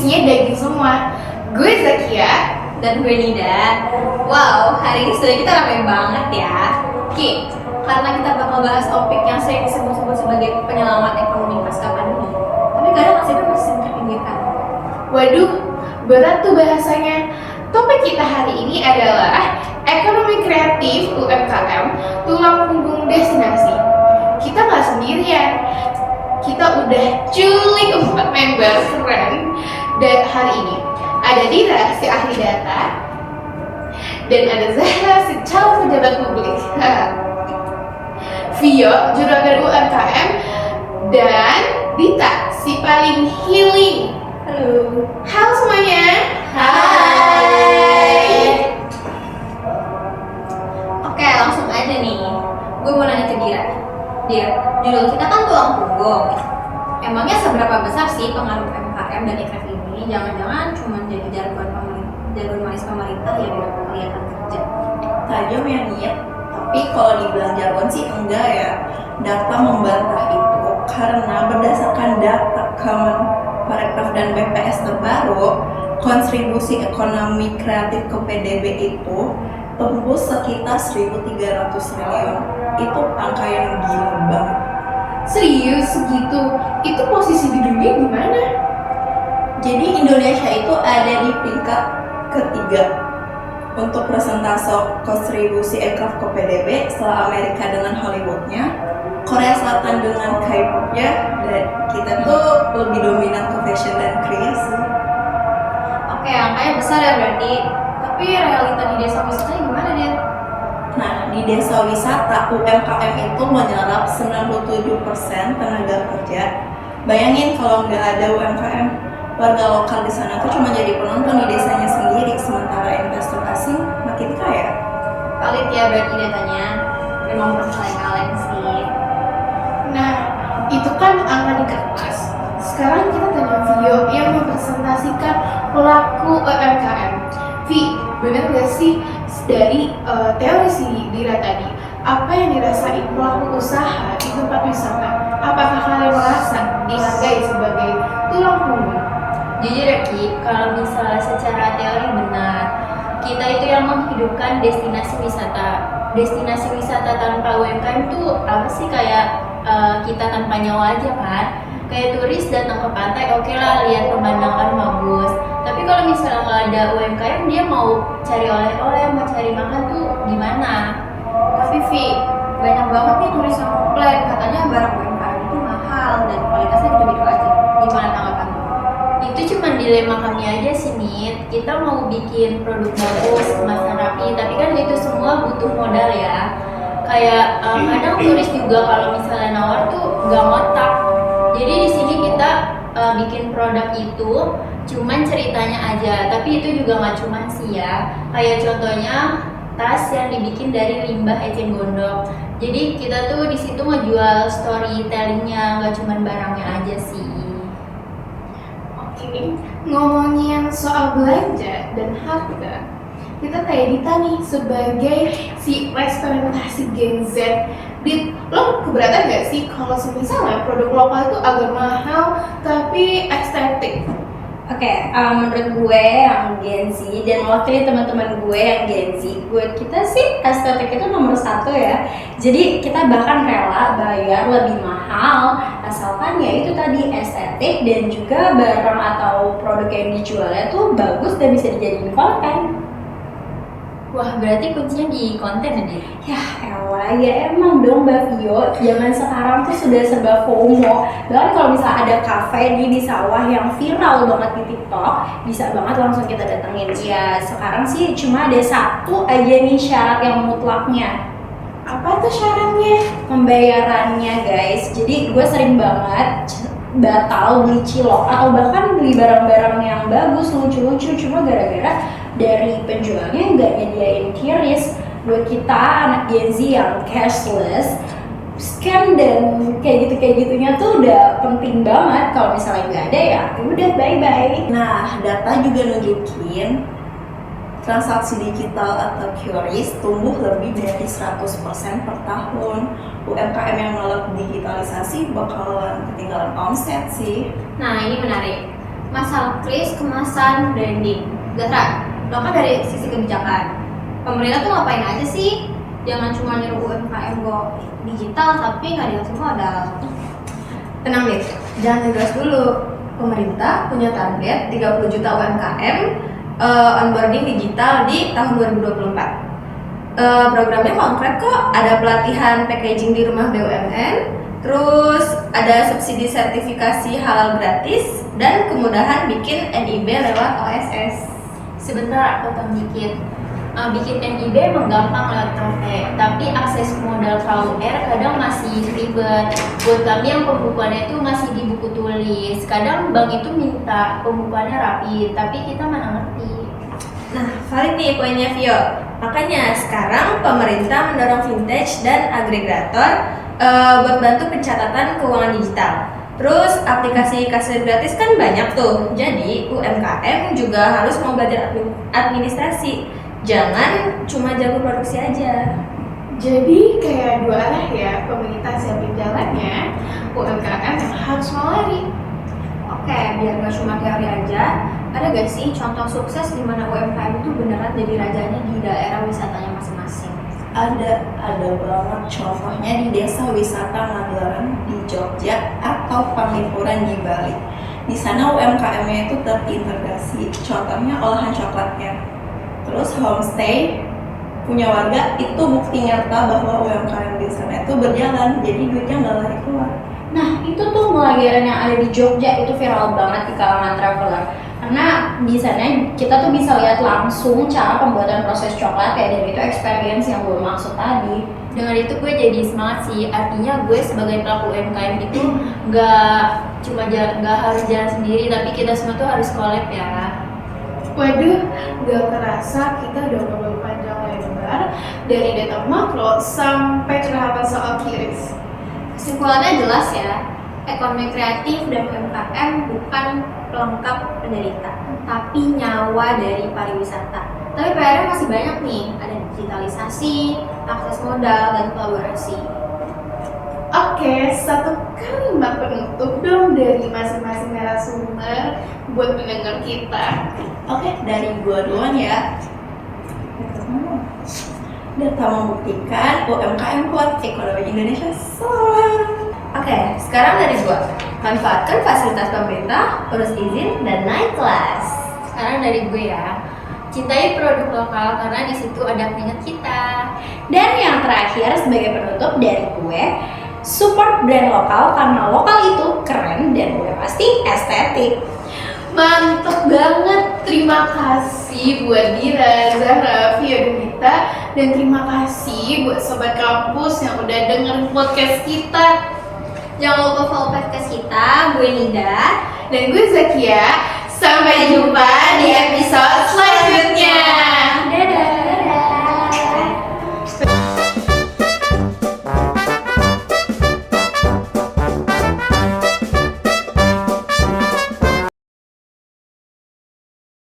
isinya daging semua. Gue Zakia. Dan gue Nida. Wow, hari ini sudah kita ramai banget ya. Oke, karena kita bakal bahas topik yang sering disebut-sebut sebagai penyelamat ekonomi pasca pandemi. Tapi kadang nasibnya masih sering terpinggirkan. Waduh, berat tuh bahasanya. Topik kita hari ini adalah ekonomi kreatif UMKM, tulang punggung destinasi. Kita nggak sendirian. Kita udah culik 4 member keren. Dan hari ini ada Dira, si ahli data, dan ada Zahra, si calon pejabat publik, Vio, juragan UMKM, dan Dita, si paling healing. Halo semuanya. Hai. Oke, langsung aja nih. Gue mau nanya ke Dira. Dir, judul kita kan tulang punggung. Emangnya seberapa besar sih pengaruh UMKM dan IKF ini? Jangan-jangan cuma jadi jargon manis pemerintah yang tidak kelihatan kerja. Tajam ya Niat, tapi kalau dibilang jargon sih enggak ya. Data membantah itu karena berdasarkan data Kemenparekraf dan BPS terbaru, kontribusi ekonomi kreatif ke PDB itu tembus sekitar 1.300 triliun. Itu angka yang gila banget. Serius segitu? Itu posisi di dunia gimana? Jadi Indonesia itu ada di peringkat ketiga untuk persentase kontribusi aircraft ke PDB setelah Amerika dengan Hollywoodnya, Korea Selatan dengan K-popnya, dan kita tuh lebih dominan ke fashion dan kreasi. Oke, angkanya besar ya berarti. Tapi realita di desa wisatanya gimana, Dir? Nah, di desa wisata UMKM itu menyerap 97% tenaga kerja. Bayangin kalau nggak ada UMKM, warga lokal di sana tuh cuma jadi penonton di desanya sendiri, sementara investor asing makin kaya. Valid ya berarti datanya. Memang berkaleng-kaleng sih. Nah, itu kan angka di kertas. Sekarang kita tanya Vio yang mempresentasikan pelaku UMKM. Vi, bener gak sih dari teori si Dira tadi, apa yang dirasain pelaku usaha di tempat wisata? Apakah kalian merasa dihargai sebagai tulang punggung? Jujur ya Ki, kalau misalnya secara teori benar, kita itu yang menghidupkan destinasi wisata. Destinasi wisata tanpa UMKM itu apa sih, kayak kita tanpa nyawa aja kan? Kayak turis datang ke pantai, oke lah, lihat pemandangan bagus. Tapi kalau misalnya nggak ada UMKM, dia mau cari oleh-oleh, mau cari makan tuh gimana? Tapi Vi, banyak banget nih turis yang komplain, katanya barang UMKM itu mahal dan kualitasnya gitu-gitu aja. Gimana tanggapan? Itu cuma dilema kami aja sih, Nit. Kita mau bikin produk bagus, kemasan rapi, tapi kan itu semua butuh modal ya. Kayak kadang turis juga kalau misalnya nawar tuh nggak ngotak. Jadi di sini kita bikin produk itu cuman ceritanya aja, tapi itu juga nggak cuman sih ya. Kayak contohnya tas yang dibikin dari limbah eceng gondok. Jadi kita tuh di situ ngejual storytellingnya, nggak cuman barangnya aja sih. Oke, ngomongin soal belanja dan harga, kita kayak Dita nih sebagai si representasi Gen Z. Dit, lo keberatan gak sih kalau misalnya produk lokal itu agak mahal tapi estetik? Oke, menurut gue yang Gen Z dan mewakili teman-teman gue yang Gen Z, kita sih estetik itu nomor 1 ya. Jadi kita bahkan rela bayar lebih mahal asalkan ya itu tadi estetik dan juga barang atau produk yang dijualnya tuh bagus dan bisa dijadiin konten. Wah, berarti kuncinya di konten ya, Dir? Ya elah, ya emang dong Mbak Vio, zaman sekarang tuh sudah serba FOMO. Bahkan kalau misalnya ada kafe di sawah yang viral banget di TikTok, bisa banget langsung kita datengin. Ya sekarang sih cuma ada satu aja nih syarat yang mutlaknya. Apa tuh syaratnya? Pembayarannya guys. Jadi gue sering banget batal beli cilok atau bahkan beli barang-barang yang bagus, lucu-lucu, cuma gara-gara dari penjualnya nggak nyediain QRIS. Buat kita anak Gen Z yang cashless, scam dan kayak gitunya tuh udah penting banget. Kalau misalnya nggak ada ya udah bye bye. Nah, data juga nunjukin transaksi digital atau QRIS tumbuh lebih dari 100% per tahun. UMKM yang menolak digitalisasi bakalan ketinggalan omset sih. Nah, ini menarik. masalah kris, kemasan, branding. Zahra, lo kan dari sisi kebijakan, pemerintah tuh ngapain aja sih? Jangan cuma nyuruh UMKM go digital tapi nggak dikasih modal. Tenang nih, jangan ngegas dulu. Pemerintah punya target 30 juta UMKM onboarding digital di tahun 2024. Programnya konkret kok, ada pelatihan packaging di rumah BUMN, terus ada subsidi sertifikasi halal gratis, dan kemudahan bikin NIB lewat OSS. Sebentar aku tambah dikit. Bikin NIB emang gampang lewat Trope, tapi akses modal KUR kadang masih ribet. Buat kami yang pembukuannya itu masih di buku tulis. Kadang bank itu minta pembukuannya rapi, tapi kita mana ngerti. Nah, valid nih poinnya Vio. Makanya sekarang pemerintah mendorong vintage dan agregator buat bantu pencatatan keuangan digital. Terus aplikasi kasir gratis kan banyak tuh. Jadi UMKM juga harus mau belajar administrasi. Jangan cuma jago produksi aja. Jadi kayak dua arah ya, pemerintah siapin jalannya, UMKM yang harus mau lari. Oke, biar gak cuma teori aja, ada gak sih contoh sukses di mana UMKM itu beneran jadi rajanya di daerah wisatanya masing-masing? Ada banget, contohnya di desa wisata Magelang di Jogja atau Panglipuran di Bali. Di sana UMKM-nya itu terintegrasi, contohnya olahan coklatnya. Terus homestay punya warga itu bukti nyata bahwa UMKM di sana itu berjalan, jadi duitnya nggak lari keluar. Nah, itu tuh mulagiran yang ada di Jogja itu viral banget di kalangan traveler. Karena di sana kita tuh bisa lihat langsung cara pembuatan proses coklat ya, dan itu experience yang gue maksud tadi. Dengan itu gue jadi semangat sih. Artinya gue sebagai pelaku UMKM itu nggak harus jalan sendiri, tapi kita semua tuh harus collab ya. Waduh, gak kerasa kita udah ngobrol panjang lebar dari data makro sampai curhatan soal kiris. Kesimpulannya jelas ya, ekonomi kreatif dan UMKM bukan pelengkap penderita, tapi nyawa dari pariwisata. Tapi PR-nya masih banyak nih, ada digitalisasi, akses modal, dan kolaborasi. Oke, satu kalimat penutup dong dari masing-masing narasumber buat mendengar kita. Oke, dari gua duluan ya. Data membuktikan UMKM kuat, ekonomi Indonesia solid. Oke, sekarang dari gua. Manfaatkan fasilitas pemerintah, urus izin, dan naik kelas. Sekarang dari gue ya. Cintai produk lokal karena di situ ada keringat kita. Dan yang terakhir sebagai penutup dari gue, support brand lokal karena lokal itu keren dan udah pasti estetik. Mantep banget, terima kasih buat Dira, Zahra, Vio, dan Dita. Dan terima kasih buat Sobat Kampus yang udah denger podcast kita. Jangan lupa follow podcast kita, gue Nida. Dan gue Zakia, sampai